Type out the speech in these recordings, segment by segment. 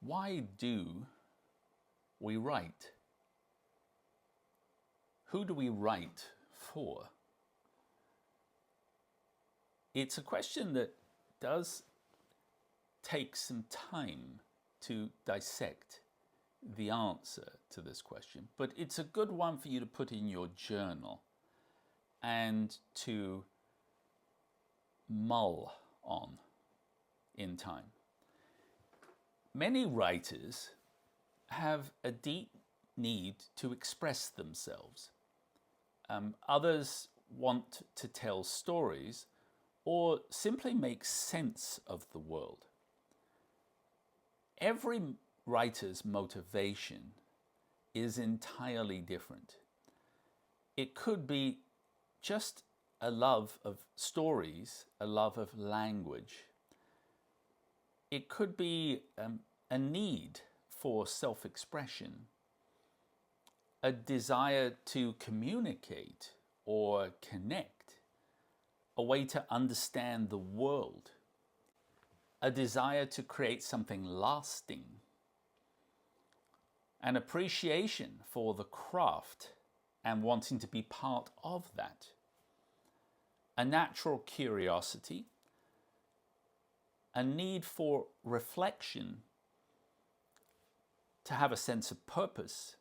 Why do we write? Who do we write for? It's a question that does take some time to dissect the answer to this question, but it's a good one for you to put in your journal and to mull on in time. Many writers have a deep need to express themselves. Others want to tell stories or simply make sense of the world. Every writer's motivation is entirely different. It could be just a love of stories, a love of language. It could be a need for self-expression, a desire to communicate or connect, a way to understand the world, a desire to create something lasting, an appreciation for the craft and wanting to be part of that, a natural curiosity, a need for reflection, to have a sense of purpose.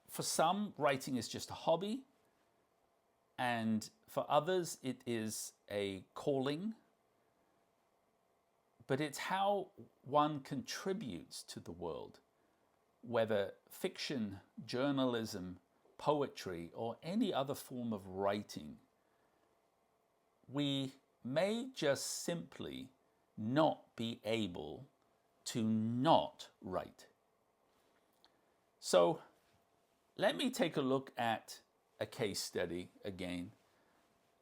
For some, writing is just a hobby, and for others it is a calling, but it's how one contributes to the world, whether fiction, journalism, poetry, or any other form of writing. We may just simply not be able to not write. So let me take a look at a case study again,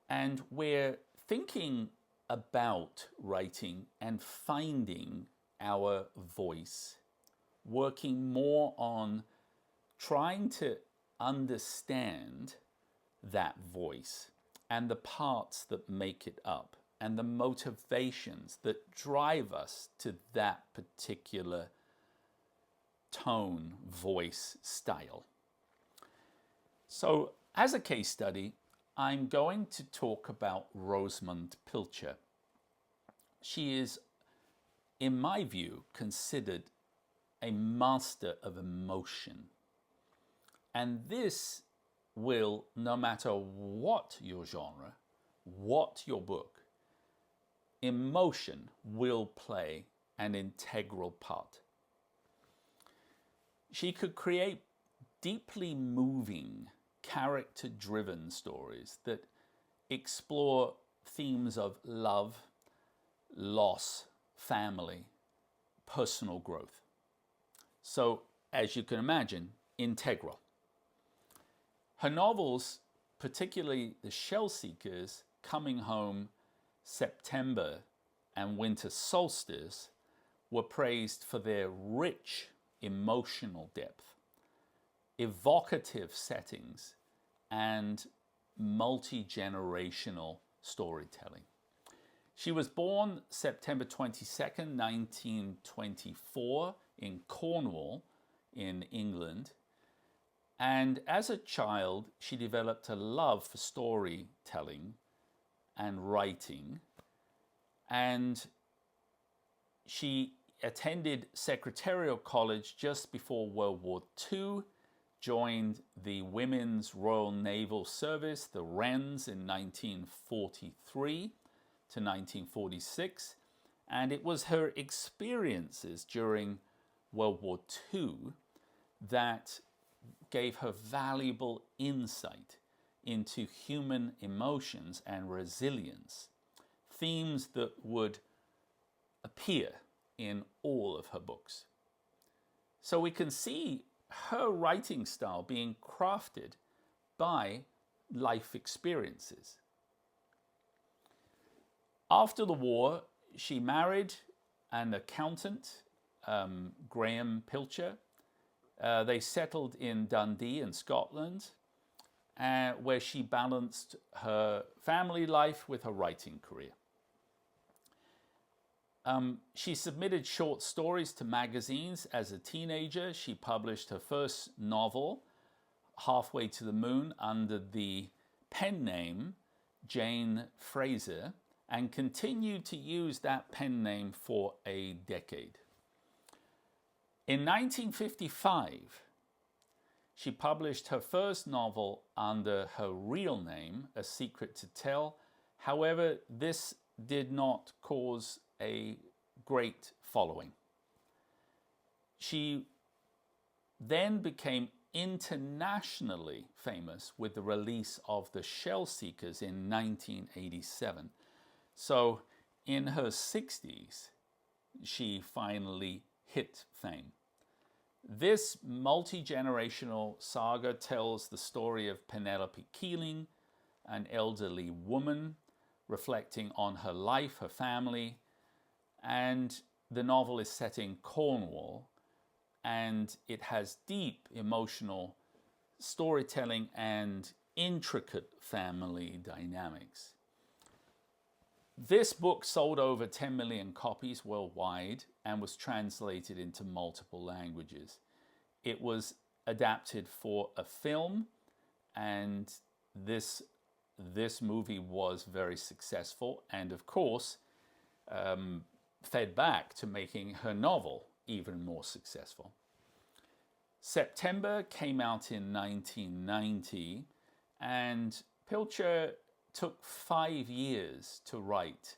and we're thinking about writing and finding our voice, working more on trying to understand that voice and the parts that make it up and the motivations that drive us to that particular tone, voice, style. So as a case study, I'm going to talk about Rosamunde Pilcher. She is, in my view, considered a master of emotion. And this will, no matter what your genre, what your book, emotion will play an integral part. She could create deeply moving, character-driven stories that explore themes of love, loss, family, personal growth. So, as you can imagine, integral. Her novels, particularly The Shell Seekers, Coming Home, September, and Winter Solstice, were praised for their rich emotional depth, evocative settings, and multi-generational storytelling. She was born September 22nd, 1924 in Cornwall in England. And as a child, she developed a love for storytelling and writing. And she attended Secretarial College just before World War II, joined the Women's Royal Naval Service, the Wrens, in 1943 to 1946. And it was her experiences during World War II that gave her valuable insight into human emotions and resilience, themes that would appear in all of her books. So we can see her writing style being crafted by life experiences. After the war, she married an accountant, Graham Pilcher. They settled in Dundee in Scotland, where she balanced her family life with her writing career. She submitted short stories to magazines as a teenager. She published her first novel, Halfway to the Moon, under the pen name Jane Fraser, and continued to use that pen name for a decade. In 1955, she published her first novel under her real name, A Secret to Tell. However, this did not cause a great following. She then became internationally famous with the release of The Shell Seekers in 1987. So in her 60s, she finally hit fame. This multi-generational saga tells the story of Penelope Keeling, an elderly woman reflecting on her life, her family, and the novel is set in Cornwall, and it has deep emotional storytelling and intricate family dynamics. This book sold over 10 million copies worldwide and was translated into multiple languages. It was adapted for a film, and this movie was very successful, and of course fed back to making her novel even more successful. September came out in 1990, and Pilcher took 5 years to write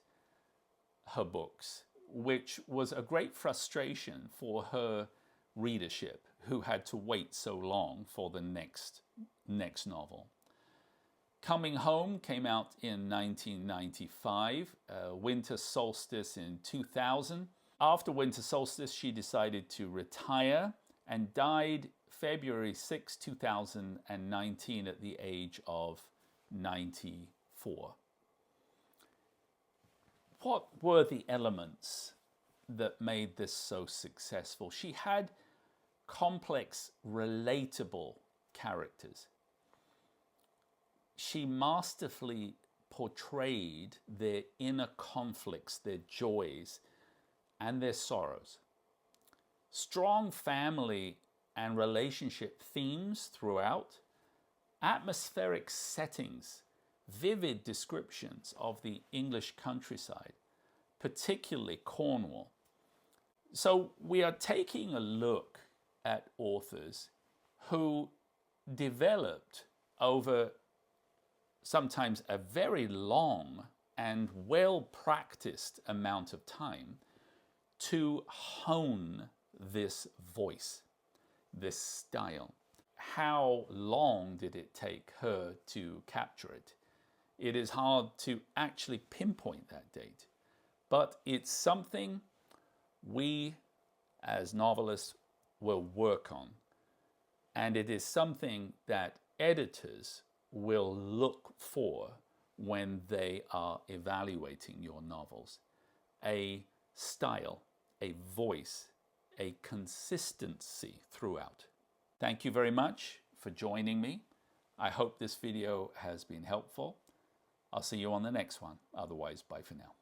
her books, which was a great frustration for her readership, who had to wait so long for the next novel. Coming Home came out in 1995, Winter Solstice in 2000. After Winter Solstice, she decided to retire and died February 6, 2019 at the age of 94. What were the elements that made this so successful? She had complex, relatable characters. She masterfully portrayed their inner conflicts, their joys, and their sorrows. Strong family and relationship themes throughout, atmospheric settings, vivid descriptions of the English countryside, particularly Cornwall. So we are taking a look at authors who developed over sometimes a very long and well-practiced amount of time to hone this voice, this style. How long did it take her to capture it? It is hard to actually pinpoint that date, but it's something we as novelists will work on, and it is something that editors will look for when they are evaluating your novels. A style, a voice, a consistency throughout. Thank you very much for joining me. I hope this video has been helpful. I'll see you on the next one. Otherwise, bye for now.